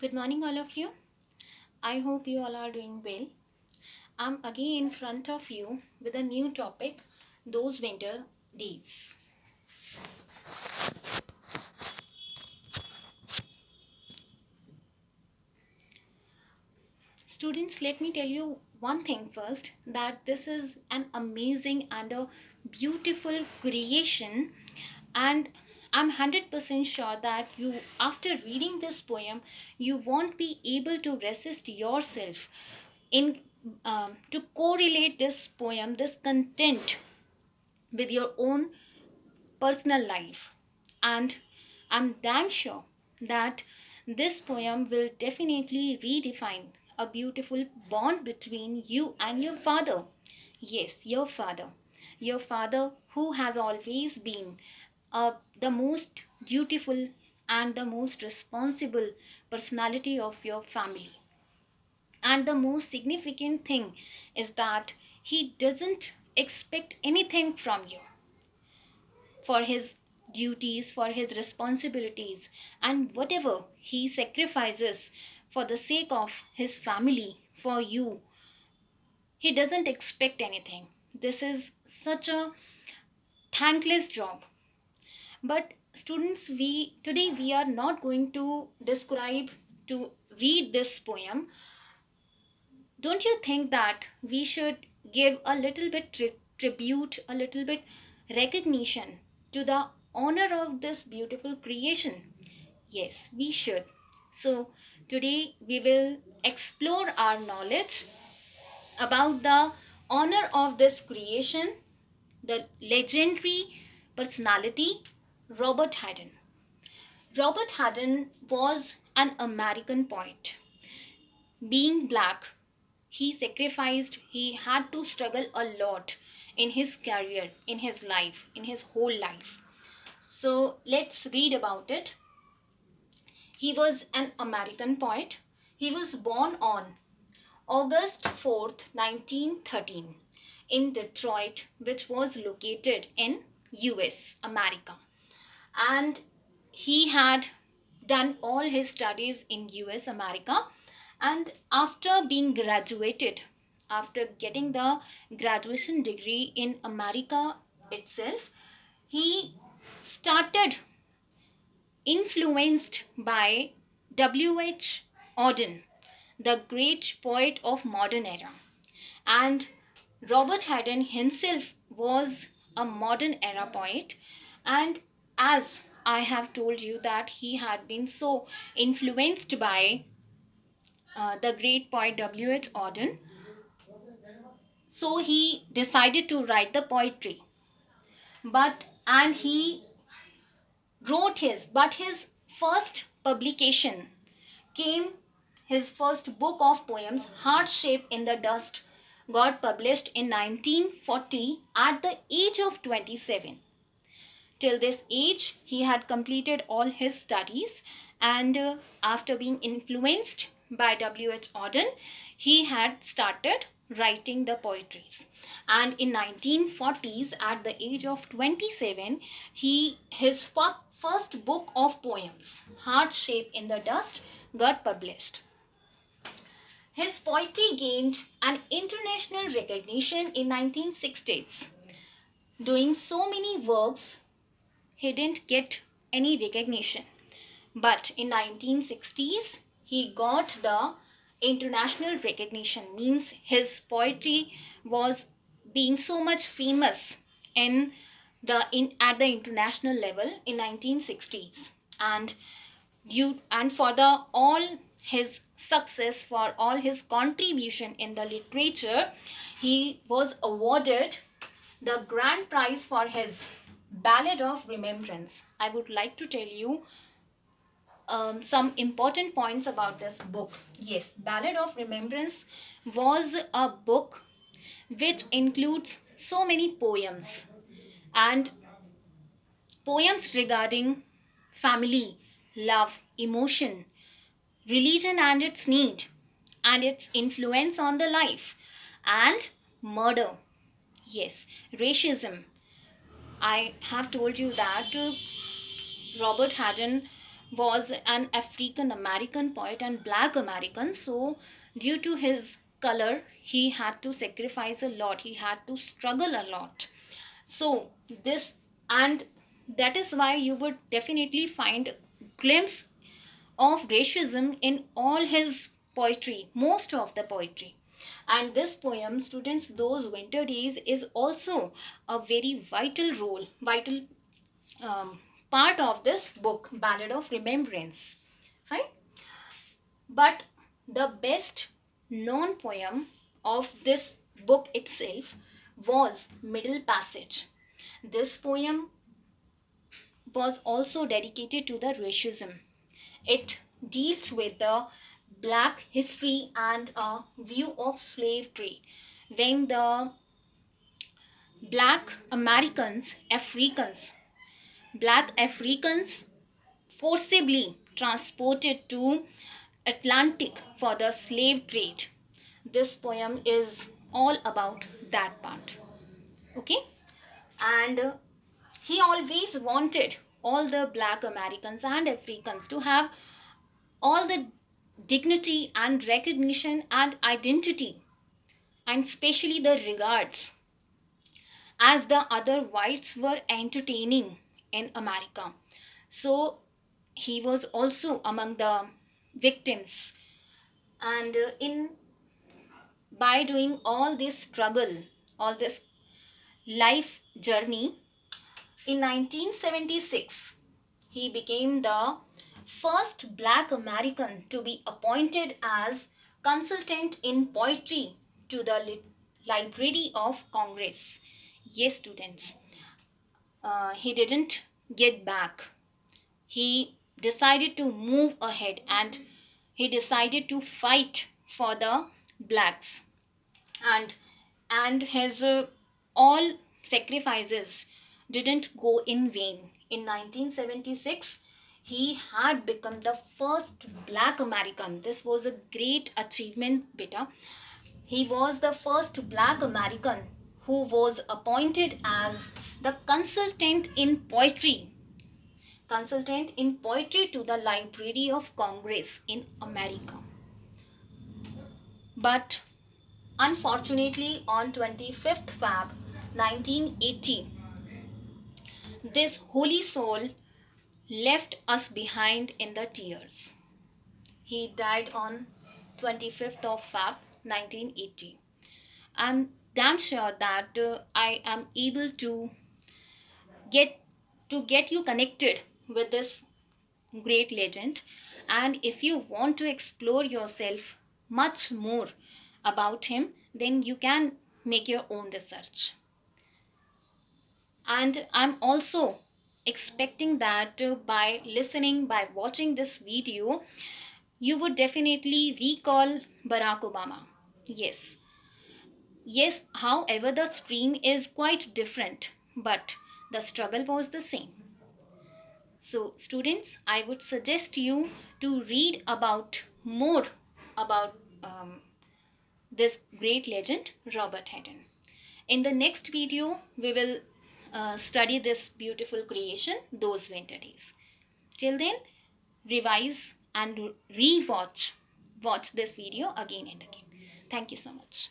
Good morning, all of you. I hope you all are doing well. I'm again in front of you with a new topic, those winter days. Students, let me tell you one thing first, that this is an amazing and a beautiful creation, and I'm 100% sure that you, after reading this poem, you won't be able to resist yourself in to correlate this poem, this content, with your own personal life. And I'm damn sure that this poem will definitely redefine a beautiful bond between you and your father. Yes, your father. Your father who has always been the most dutiful and the most responsible personality of your family. And the most significant thing is that he doesn't expect anything from you for his duties, for his responsibilities, and whatever he sacrifices for the sake of his family, for you, he doesn't expect anything. This is such a thankless job. But students, we today we are not going to describe, to read this poem. Don't you think that we should give a little bit tribute, a little bit recognition to the owner of this beautiful creation? Yes, we should. So, today we will explore our knowledge about the owner of this creation, the legendary personality Robert Haddon. Robert Haddon was an American poet. Being black, he had to struggle a lot in his career, in his life, in his whole life. So let's read about it. He was an American poet. He was born on August 4th, 1913 in Detroit, which was located in US, America. And he had done all his studies in US, America. And after being graduated, after getting the graduation degree in America itself, he started, influenced by W.H. Auden, the great poet of modern era. And Robert Haddon himself was a modern era poet. And as I have told you that he had been so influenced by the great poet W.H. Auden, so he decided to write the poetry. And he wrote his first publication came, his first book of poems, Heart Shape in the Dust, got published in 1940 at the age of 27. Till this age, he had completed all his studies, and after being influenced by W.H. Auden, he had started writing the poetries. And in 1940s, at the age of 27, his first book of poems, Heart Shape in the Dust, got published. His poetry gained an international recognition in 1960s. Doing so many works, he didn't get any recognition. But in 1960s, he got the international recognition. Means his poetry was being so much famous in at the international level in 1960s. And for the all his success, for all his contribution in the literature, he was awarded the grand prize for his Ballad of Remembrance. I would like to tell you some important points about this book. Yes, Ballad of Remembrance was a book which includes so many poems, and poems regarding family, love, emotion, religion and its need, and its influence on the life, and murder. Yes, racism. I have told you that Robert Haddon was an African American poet and Black American. So, due to his color, he had to sacrifice a lot, he had to struggle a lot. So, this, and that is why you would definitely find glimpse of racism in all his poetry, most of the poetry. And this poem, Students, Those Winter Days, is also a very vital part of this book, Ballad of Remembrance. Fine. But the best known poem of this book itself was Middle Passage. This poem was also dedicated to the racism. It deals with the black history and a view of slave trade when the black Americans, black Africans forcibly transported to Atlantic for the slave trade. This poem is all about that part. Okay? And he always wanted all the black Americans and Africans to have all the dignity and recognition and identity, and especially the regards, as the other whites were entertaining in America. So he was also among the victims. And in by doing all this struggle, all this life journey, in 1976, he became the first black American to be appointed as consultant in poetry to the Library of Congress. Yes, students, he didn't get back. He decided to move ahead and he decided to fight for the blacks. And his all sacrifices didn't go in vain. In 1976, he had become the first black American. This was a great achievement, beta. He was the first black American who was appointed as the consultant in poetry to the Library of Congress in America. But unfortunately, on 25th Feb 1980, this holy soul left us behind in the tears. He died on 25th of Feb 1980. I'm damn sure that I am able get get you connected with this great legend. And if you want to explore yourself much more about him, then you can make your own research. And I'm also expecting that by watching this video, you would definitely recall Barack Obama. Yes. Yes, however, the stream is quite different, but the struggle was the same. So, students, I would suggest you to read about more about this great legend, Robert Hayden. In the next video, we will study this beautiful creation, Those Winter Days. Till then, revise and watch this video again and again. Thank you so much.